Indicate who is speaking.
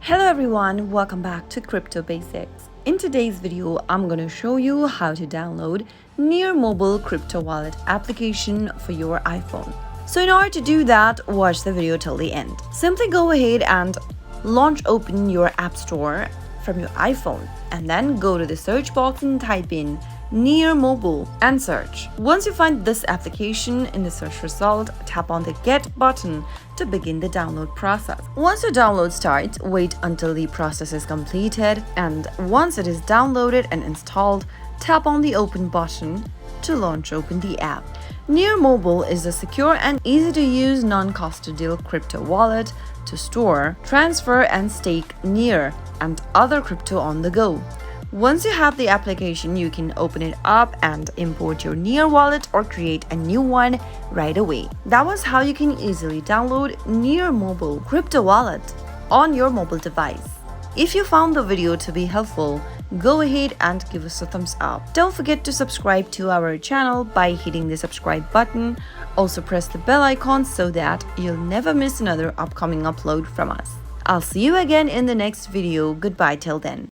Speaker 1: Hello everyone, welcome back to Crypto Basics. In today's video, I'm going to show you how to download Near Mobile Crypto Wallet application for your iPhone. So in order to do that, watch the video till the end. Simply go ahead and open your App Store from your iPhone and then go to the search box and type in Near Mobile and search. Once you find this application in the search result, tap on the Get button to begin the download process. Once your download starts, wait until the process is completed, and once it is downloaded and installed, tap on the Open button to open the app. Near Mobile is a secure and easy-to-use non-custodial crypto wallet to store, transfer, and stake Near and other crypto on the go. Once you have the application, you can open it up and import your Near wallet or create a new one right away. That was how you can easily download Near Mobile Crypto Wallet on your mobile device. If you found the video to be helpful, go ahead and give us a thumbs up. Don't forget to subscribe to our channel by hitting the subscribe button. Also press the bell icon so that you'll never miss another upcoming upload from us. I'll see you again in the next video. Goodbye till then.